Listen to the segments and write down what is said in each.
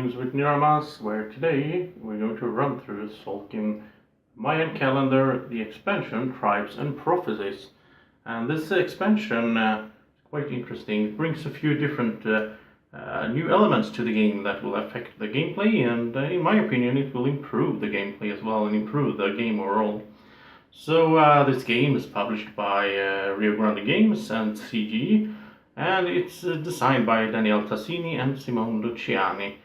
Boardgames with Niramas, where today we're going to run through Tzolkin Mayan calendar, the expansion Tribes and Prophecies. And this expansion is quite interesting. It brings a few different new elements to the game that will affect the gameplay, and in my opinion it will improve the gameplay as well and improve the game overall. So this game is published by Rio Grande Games and CGE, and it's designed by Daniele Tassini and Simone Luciani.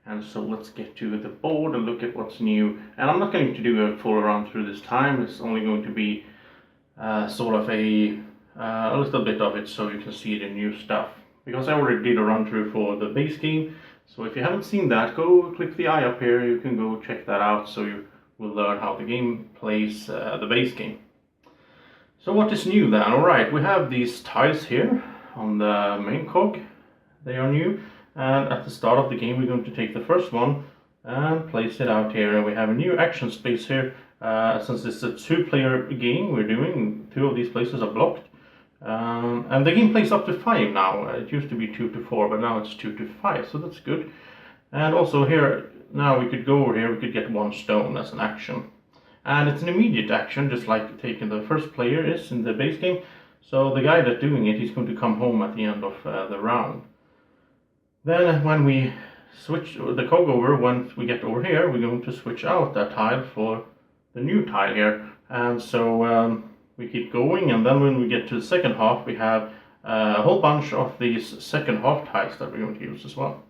And so let's get to the board and look at what's new. And I'm not going to do a full run through this time. It's only going to be sort of a little bit of it, so you can see the new stuff. Because I already did a run through for the base game. So if you haven't seen that, go click the eye up here. You can go check that out, so you will learn how the game plays the base game. So what is new then? Alright, we have these tiles here on the main cog. They are new, and at the start of the game we're going to take the first one and place it out here, and we have a new action space here. Since it's a two-player game we're doing, two of these places are blocked, and the game plays up to 5 now. It used to be 2 to 4, but now it's 2 to 5, so that's good. And also here, now we could go over here, we could get 1 stone as an action, and it's an immediate action, just like taking the first player is in the base game. So the guy that's doing it, he's going to come home at the end of the round. Then when we switch the cog over, once we get over here, we're going to switch out that tile for the new tile here. And so we keep going, and then when we get to the second half, we have a whole bunch of these second half tiles that we're going to use as well.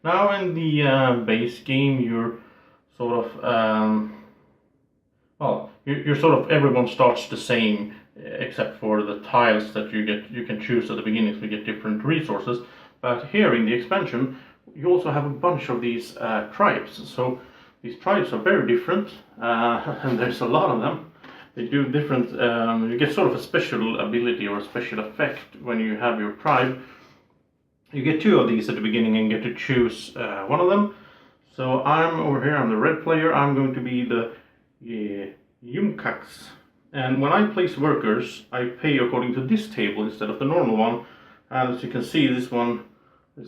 Now in the base game, you're sort of, you're sort of, everyone starts the same, except for the tiles that you can choose at the beginning, so you get different resources. But here in the expansion you also have a bunch of these tribes. So these tribes are very different, and there's a lot of them. They do different, you get sort of a special ability or a special effect when you have your tribe. You get 2 of these at the beginning and get to choose one of them. So I'm over here, I'm the red player. I'm going to be the Yumkaks. And when I place workers, I pay according to this table instead of the normal one. And as you can see, this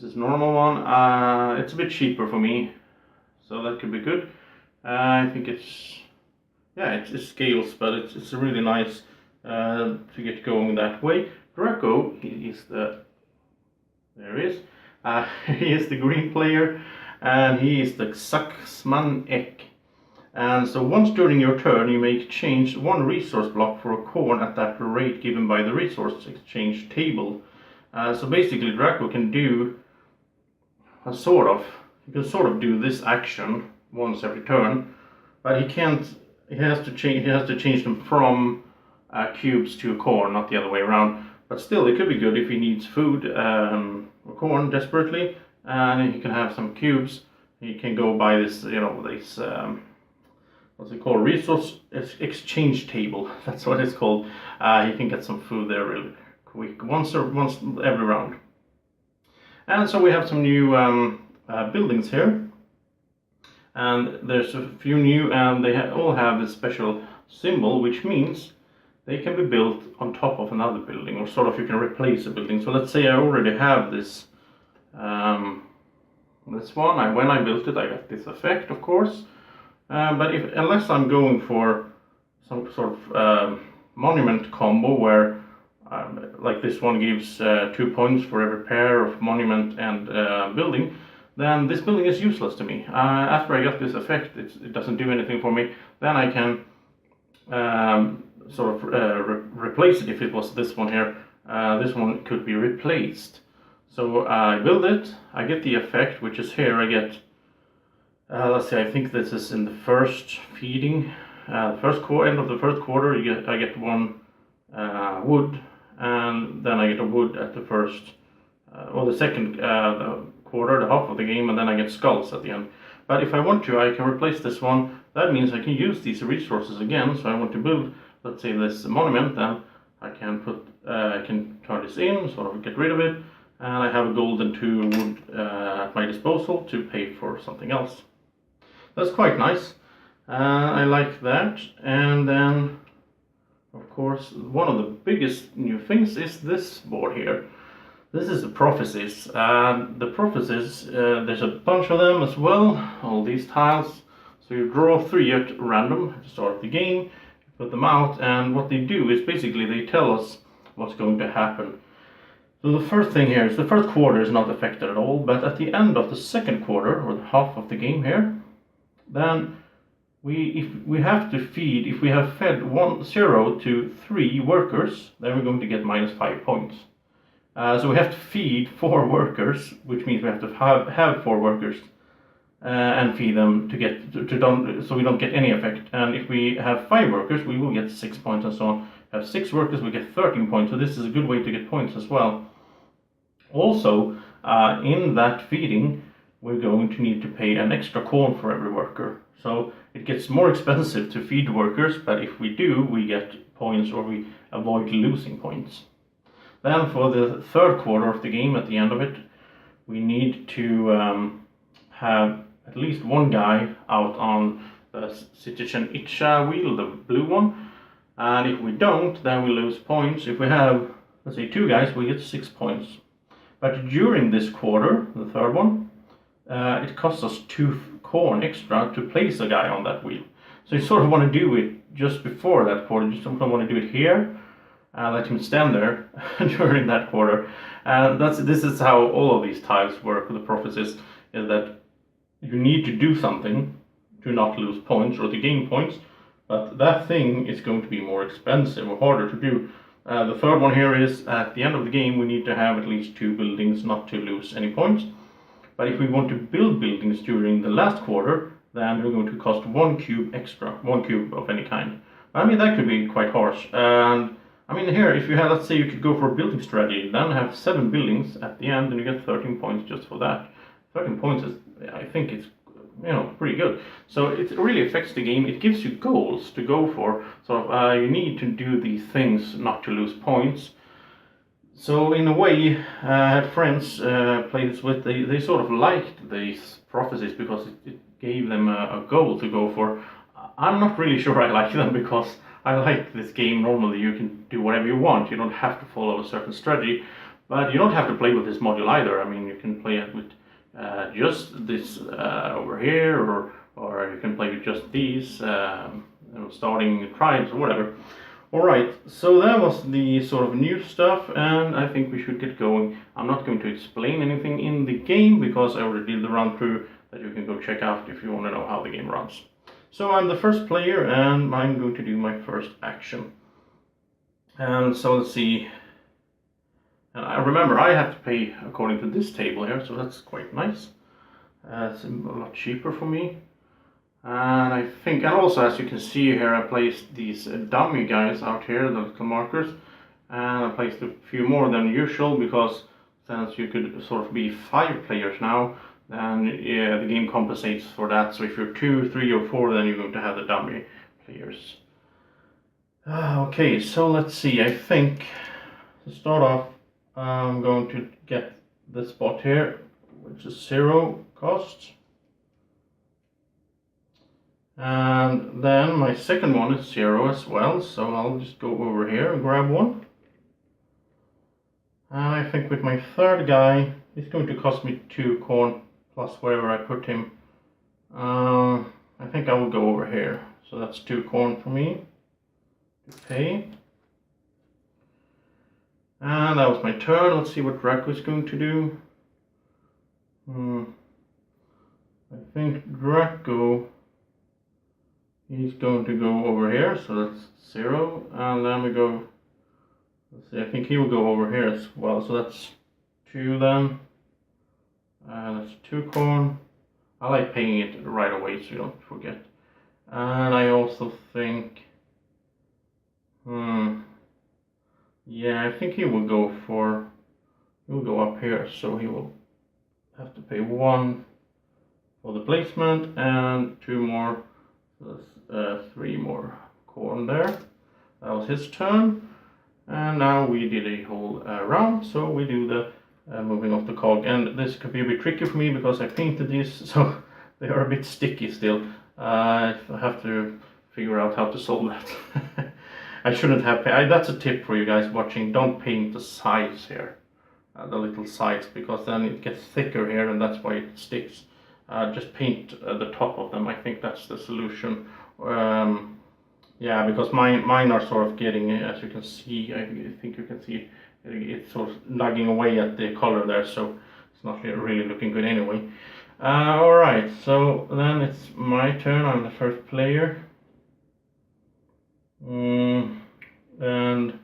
is normal one. It's a bit cheaper for me, so that could be good. I think it scales, but it's really nice to get going that way. Draco, he is the green player, and he is the Saxman Ek. And so once during your turn you may exchange 1 resource block for a corn at that rate given by the resource exchange table. So basically Draco can do you can sort of do this action once every turn, but he has to change them from cubes to a corn, not the other way around. But still, it could be good if he needs food or corn desperately, and he can have some cubes. He can go buy this, this what's it called, resource exchange table. That's what it's called. You can get some food there really quick, once every round. And so we have some new buildings here, and there's a few new, and they all have this special symbol, which means they can be built on top of another building, or sort of you can replace a building. So let's say I already have this this one. When I built it, I got this effect, of course. But unless I'm going for some sort of monument combo where like this one gives 2 points for every pair of monument and building, then this building is useless to me. After I got this effect, it doesn't do anything for me. Then I can sort of replace it. If it was this one here, this one could be replaced. So I build it, I get the effect, which is here. I get let's see, I think this is in the first feeding, end of the first quarter. I get 1 wood, and then I get a wood at the first, the second quarter, the half of the game, and then I get skulls at the end. But if I want to, I can replace this one. That means I can use these resources again. So I want to build, let's say, this monument, then I can turn this in, sort of get rid of it, and I have a gold and 2 wood at my disposal to pay for something else. That's quite nice. I like that. And then, of course, one of the biggest new things is this board here. This is the prophecies, and the prophecies, there's a bunch of them as well, all these tiles. So you draw 3 at random to start the game, put them out, and what they do is basically they tell us what's going to happen. So the first thing here is the first quarter is not affected at all, but at the end of the second quarter, or half of the game here, then if we have fed 0 to 3 workers, then we're going to get -5 points. So we have to feed 4 workers, which means we have to have 4 workers and feed them to get so we don't get any effect. And if we have 5 workers, we will get 6 points and so on. Have 6 workers, we get 13 points. So this is a good way to get points as well. Also, in that feeding, we're going to need to pay an extra corn for every worker. So it gets more expensive to feed workers, but if we do, we get points, or we avoid losing points. Then for the third quarter of the game, at the end of it, we need to have at least 1 guy out on the Citizen Itcha wheel, the blue one. And if we don't, then we lose points. If we have, let's say, 2 guys, we get 6 points. But during this quarter, the third one, it costs us 2 corn extra to place a guy on that wheel. So you sort of want to do it just before that quarter. You just don't want to do it here. Let him stand there during that quarter. This is how all of these tiles work with the prophecies, is that you need to do something to not lose points or to gain points, but that thing is going to be more expensive or harder to do. The third one here is at the end of the game we need to have at least 2 buildings not to lose any points. But if we want to build buildings during the last quarter, then we're going to cost 1 cube extra, 1 cube of any kind. I mean, that could be quite harsh. And I mean, here, if you had, let's say you could go for a building strategy, then have 7 buildings at the end, and you get 13 points just for that. 13 points is, I think it's, pretty good. So it really affects the game. It gives you goals to go for. So you need to do these things not to lose points. So in a way, I had friends play this with, they sort of liked these prophecies because it gave them a goal to go for. I'm not really sure I like them because I like this game. Normally you can do whatever you want. You don't have to follow a certain strategy, but you don't have to play with this module either. I mean, you can play it with just this over here, or you can play with just these, starting tribes or whatever. Alright, so that was the sort of new stuff, and I think we should get going. I'm not going to explain anything in the game because I already did the run through that you can go check out if you want to know how the game runs. So I'm the first player and I'm going to do my first action. And so let's see. And I remember I have to pay according to this table here, so that's quite nice. It's a lot cheaper for me. And I think, and also as you can see here, I placed these dummy guys out here, the little markers. And I placed a few more than usual because since you could sort of be 5 players now, then yeah, the game compensates for that. So if you're 2, 3 or 4, then you're going to have the dummy players. Okay, so let's see. I think to start off, I'm going to get this spot here, which is 0 cost. And then my second one is 0 as well, so I'll just go over here and grab one. And I think with my third guy, it's going to cost me 2 corn plus wherever I put him. I think I will go over here, so that's 2 corn for me to pay. And that was my turn. Let's see what Draco is going to do. I think Draco, he's going to go over here, so that's 0. And then we go, let's see, I think he will go over here as well, so that's 2 then. That's 2 corn. I like paying it right away so you don't forget. And I also think, yeah, I think he will go up here, so he will have to pay 1 for the placement and 2 more, so that's 3 more corn there. That was his turn, and now we did a whole round, so we do the moving of the cog. And this could be a bit tricky for me because I painted these, so they are a bit sticky still. I have to figure out how to solve that. I shouldn't have, that's a tip for you guys watching, don't paint the sides here. the little sides, because then it gets thicker here and that's why it sticks. Just paint the top of them. I think that's the solution. Yeah, because mine are sort of getting, as you can see, I think you can see, it's sort of nagging away at the color there, so it's not really looking good anyway. Alright, so then it's my turn. I'm the first player. And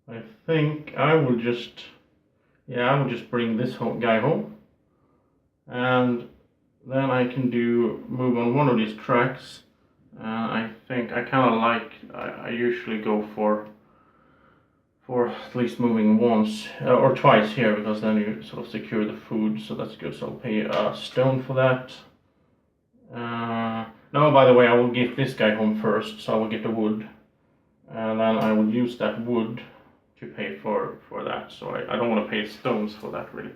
I think I will just bring this guy home. And then I can move on one of these tracks. I think I kind of like, I usually go for at least moving once or twice here, because then you sort of secure the food, so that's good. So I'll pay a stone for that. No, by the way, I will get this guy home first, so I will get the wood, and then I will use that wood to pay for that. So I don't want to pay stones for that, really.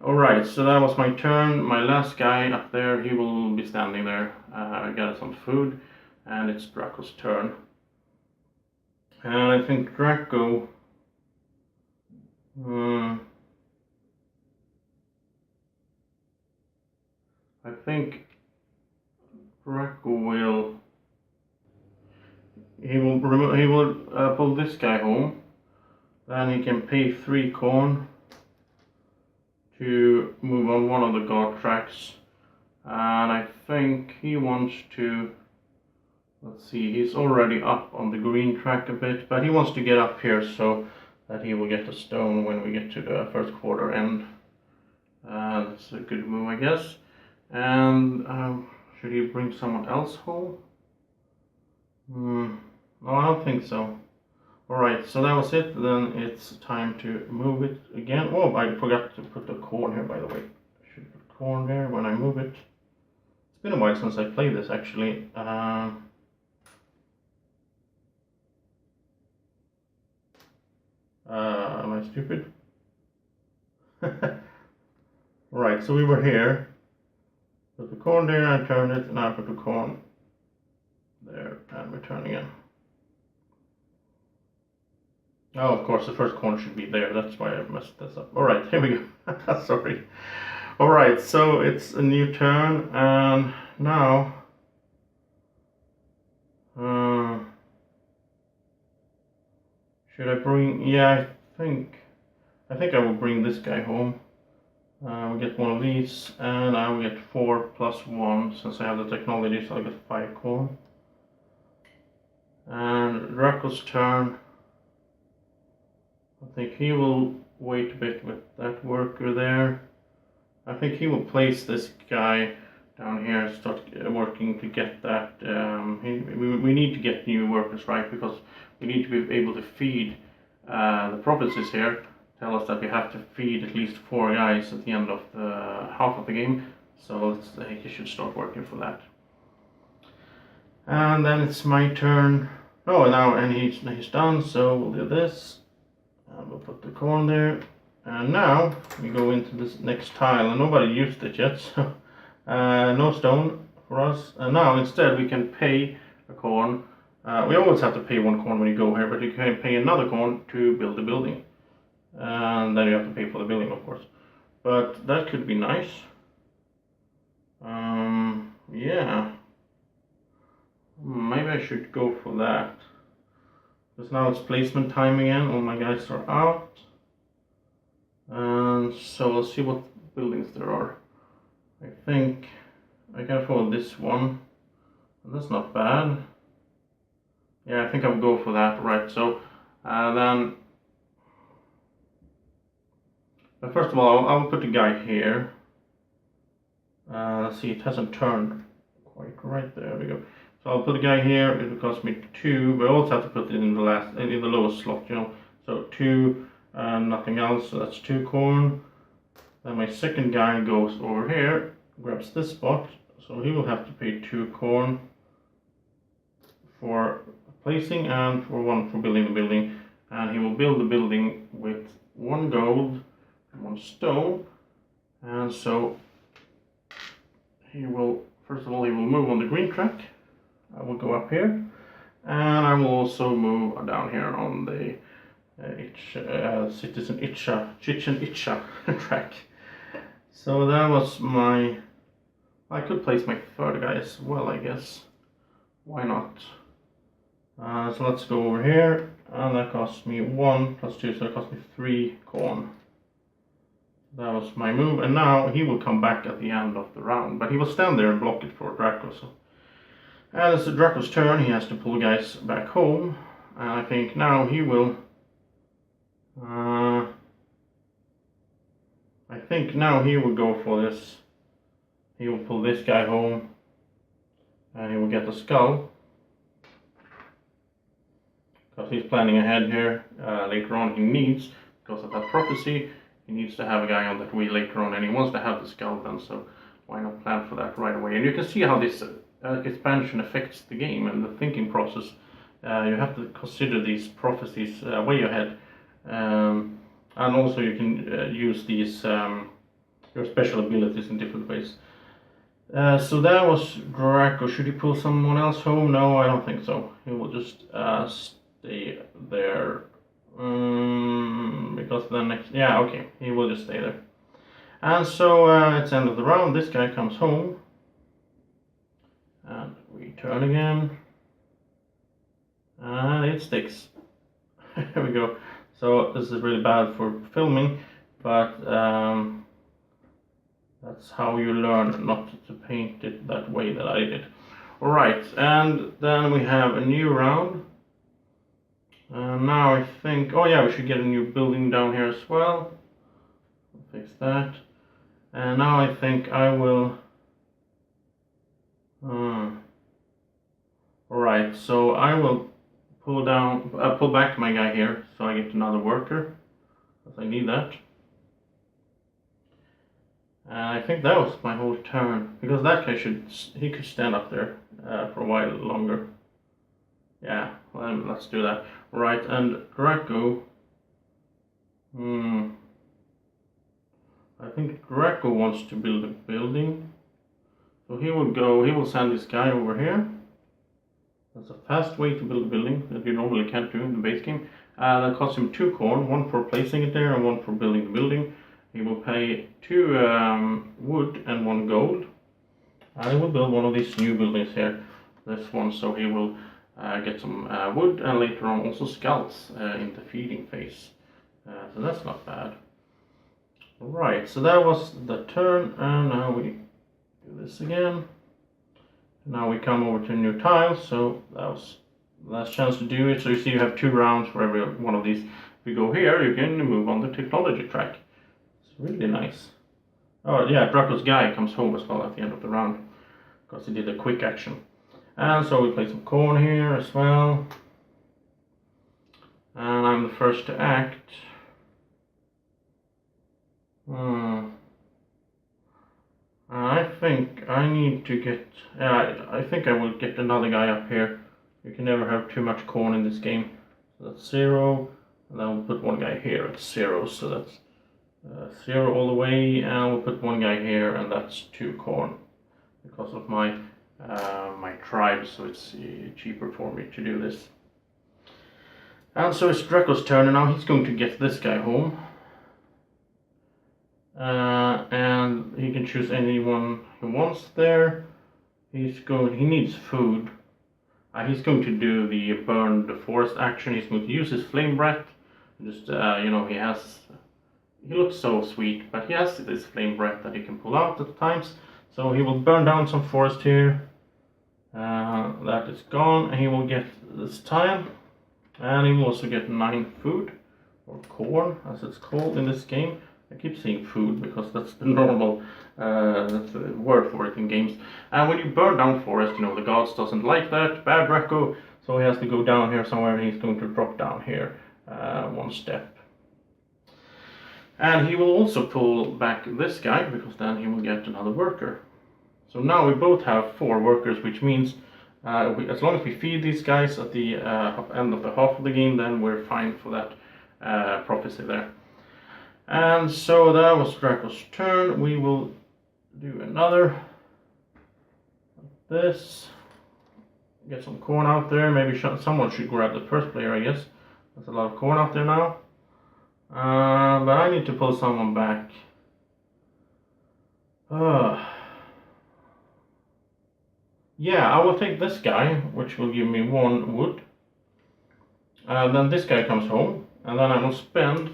Alright, so that was my turn. My last guy up there, he will be standing there. I got some food, and it's Draco's turn. And I think Draco... I think Draco will... He will pull this guy home. Then he can pay 3 corn to move on one of the guard tracks. And I think he wants to... Let's see, he's already up on the green track a bit, but he wants to get up here so that he will get a stone when we get to the first quarter end. That's a good move, I guess. And should he bring someone else home? No, I don't think so. Alright, so that was it. Then it's time to move it again. Oh, I forgot to put the corn here, by the way. I should put corn there when I move it. It's been a while since I played this, actually. Am I stupid? Right, so we were here. Put the corn there, I turned it, and now I put the corn there, and we turn again. Oh, of course, the first corn should be there. That's why I messed this up. Alright, here we go. Sorry. Alright, so it's a new turn, and now... should I bring... Yeah, I think I will bring this guy home. We get one of these, and I will get 4 plus 1, since I have the technology, so I get 5 corn. And Draco's turn. I think he will wait a bit with that worker there. I think he will place this guy down here, start working to get that. We need to get new workers, right? Because we need to be able to feed the prophecies here. Tell us that we have to feed at least 4 guys at the end of the half of the game. So he should start working for that. And then it's my turn. Oh, now and he's done. So we'll do this. And we'll put the corn there. And now we go into this next tile, and nobody used it yet, so no stone for us. And now instead we can pay a corn. We always have to pay 1 corn when you go here, but you can pay another corn to build the building. And then you have to pay for the building, of course. But that could be nice. Yeah. Maybe I should go for that. Because now it's placement time again. All my guys are out. And so we'll see what buildings there are. I think I can afford this one. And that's not bad. Yeah, I think I'll go for that. Right, so then... But first of all, I will put the guy here. Let's see, it hasn't turned quite right. There we go. So I'll put a guy here. It will cost me 2, but I also have to put it in the lowest slot, you know. So 2 and nothing else. So that's 2 corn. Then my second guy goes over here, grabs this spot. So he will have to pay 2 corn for placing and for 1 for building the building. And he will build the building with 1 gold and 1 stone. And so he will, first of all, he will move on the green track. I will go up here, and I will also move down here on the Citizen Chichen Itcha track. So that was my. I could place my third guy as well, I guess. Why not? So let's go over here, and that cost me 1 plus 2, so it cost me 3 corn. That was my move, and now he will come back at the end of the round, but he will stand there and block it for Draco. So, and it's Draco's turn. He has to pull guys back home, and I think now he will. I think now he will go for this. He will pull this guy home, and he will get the skull. Because he's planning ahead here. Later on he needs, because of that prophecy, he needs to have a guy on that wheel later on, and he wants to have the skull then, so why not plan for that right away? And you can see how this expansion affects the game and the thinking process. You have to consider these prophecies way ahead. And also you can use these your special abilities in different ways. So that was Draco. Should he pull someone else home? No, I don't think so. He will just stay there. Because then next... Yeah, okay. He will just stay there. And so it's the end of the round. This guy comes home. And we turn again. And it sticks. Here we go. So this is really bad for filming, but that's how you learn not to paint it that way that I did. Alright, and then we have a new round. Now I think, oh yeah, we should get a new building down here as well. I'll fix that. And now I think I will... Alright, so I will pull back my guy here, so I get another worker, because I need that. And I think that was my whole turn, because that guy he could stand up there for a while longer. Yeah, well, let's do that. Right, and Draco. I think Draco wants to build a building, so he will send this guy over here. That's a fast way to build a building that you normally can't do in the base game. That costs him 2 corn, 1 for placing it there and 1 for building the building. He will pay 2 wood and 1 gold. I will build one of these new buildings here, this one, so he will get some wood and later on also scouts in the feeding phase. So that's not bad. Alright, so that was the turn, and now we do this again. Now we come over to new tiles, so that was the last chance to do it. So you see you have 2 rounds for every one of these. If you go here, you can move on the technology track. It's really nice. Oh yeah, Draco's guy comes home as well at the end of the round, because he did a quick action. And so we play some corn here as well. And I'm the first to act. I think I need to get... I think I will get another guy up here. You can never have too much corn in this game. So that's 0. And then we'll put one guy here at 0. So that's 0 all the way. And we'll put one guy here, and that's 2 corn. Because of my my tribe, so it's cheaper for me to do this. And so it's Draco's turn, and now he's going to get this guy home. And he can choose anyone he wants there. He needs food. He's going to do the burn the forest action. He's going to use his flame breath. Just you know, he looks so sweet, but he has this flame breath that he can pull out at times. So he will burn down some forest here. That is gone, and he will get this tile, and he will also get 9 food, or corn as it's called in this game. I keep saying food because that's the normal that's the word for it in games. And when you burn down forest, you know, the gods doesn't like that, bad Draco, so he has to go down here somewhere, and he's going to drop down here 1 step. And he will also pull back this guy, because then he will get another worker. So now we both have 4 workers, which means as long as we feed these guys at the end of the half of the game, then we're fine for that prophecy there. And so that was Draco's turn. We will do another like this. Get some corn out there. Maybe someone should grab the first player, I guess. There's a lot of corn out there now. But I need to pull someone back. Yeah, I will take this guy, which will give me 1 wood. Then this guy comes home, and then I will spend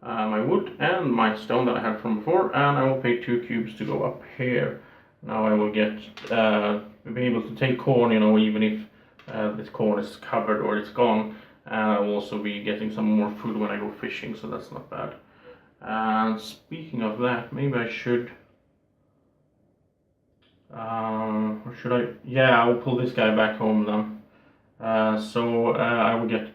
my wood and my stone that I had from before, and I will pay 2 cubes to go up here. Now I will get be able to take corn, you know, even if this corn is covered or it's gone. And I will also be getting some more food when I go fishing, so that's not bad. And speaking of that, maybe I should. Or should I? Yeah, I will pull this guy back home then. So I will get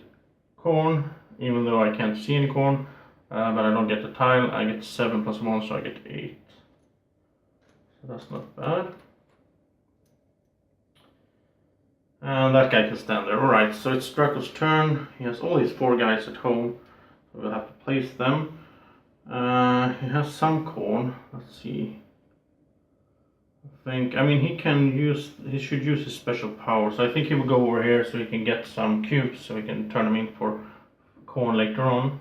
corn, even though I can't see any corn. But I don't get the tile. I get 7 plus 1, so I get 8. So that's not bad. And that guy can stand there. Alright, so it's Draco's turn. He has all these 4 guys at home. So we'll have to place them. He has some corn. Let's see. I mean, he should use his special power. So I think he will go over here so he can get some cubes so he can turn them in for corn later on.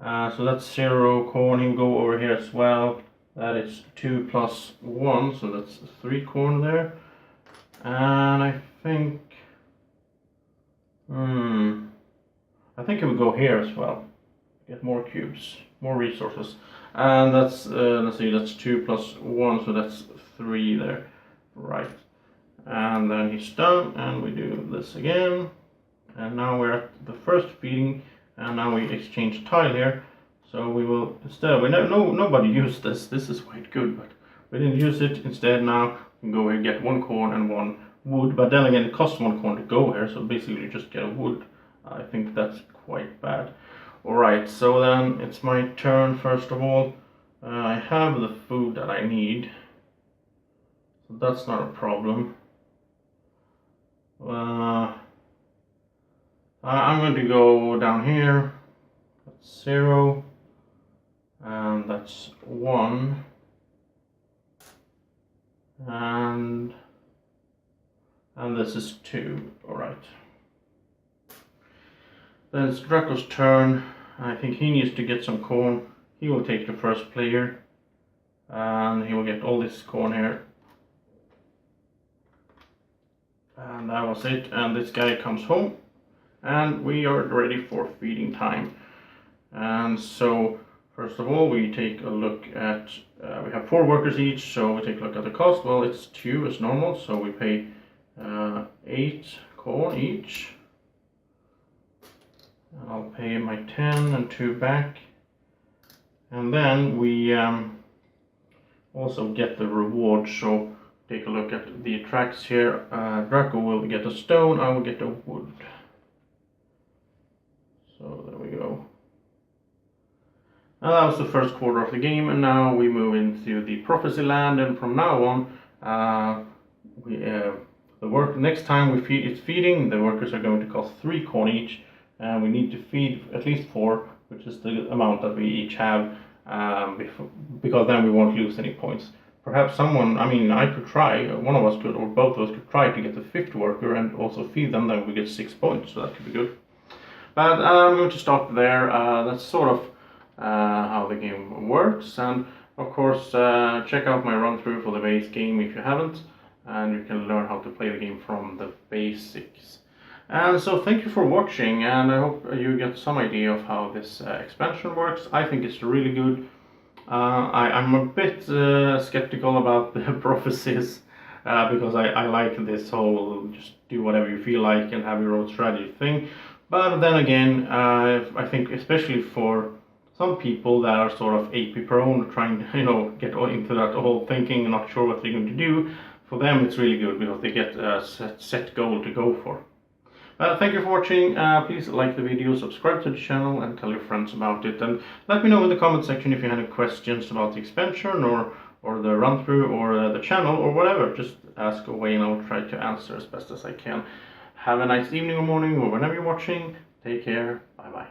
So that's 0 corn. He'll go over here as well. That is 2 plus 1, so that's 3 corn there. And I think he will go here as well. Get more cubes, more resources. And that's let's see, that's 2 plus 1, so that's 3 there. Right. And then he's done, and we do this again. And now we're at the first feeding, and now we exchange tile here. So we will nobody used this. This is quite good, but we didn't use it. Instead, now we can go here and get 1 corn and 1 wood. But then again, it costs 1 corn to go here, so basically you just get a wood. I think that's quite bad. Alright, so then it's my turn first of all. I have the food that I need, so that's not a problem. I'm going to go down here. That's 0, and that's 1, and this is 2. Alright. Then it's Draco's turn. I think he needs to get some corn. He will take the first player, and he will get all this corn here. And that was it. And this guy comes home, and we are ready for feeding time. And so first of all, we take a look at, we have 4 workers each, so we take a look at the cost. Well, it's 2 as normal, so we pay 8 corn each. And I'll pay my 10 and 2 back. And then we also get the reward, so take a look at the tracks here. Draco will get a stone, I will get a wood. So there we go. And that was the first quarter of the game, and now we move into the prophecy land, and from now on, next time it's feeding, the workers are going to cost 3 corn each, and we need to feed at least 4, which is the amount that we each have, because then we won't lose any points. Perhaps I could try, one of us could, or both of us could try to get the 5th worker and also feed them, then we get 6 points, so that could be good. But I'm going to stop there. That's sort of how the game works, and of course check out my run through for the base game if you haven't, and you can learn how to play the game from the basics. And so thank you for watching, and I hope you get some idea of how this expansion works. I think it's really good. I'm a bit skeptical about the prophecies, because I like this whole just do whatever you feel like and have your own strategy thing. But then again, I think especially for some people that are sort of AP prone, trying to get into that whole thinking and not sure what they're going to do, for them it's really good because they get a set goal to go for. Thank you for watching. Please like the video, subscribe to the channel, and tell your friends about it. And let me know in the comment section if you have any questions about the expansion or the run through or the channel or whatever. Just ask away and I'll try to answer as best as I can. Have a nice evening or morning or whenever you're watching. Take care. Bye bye.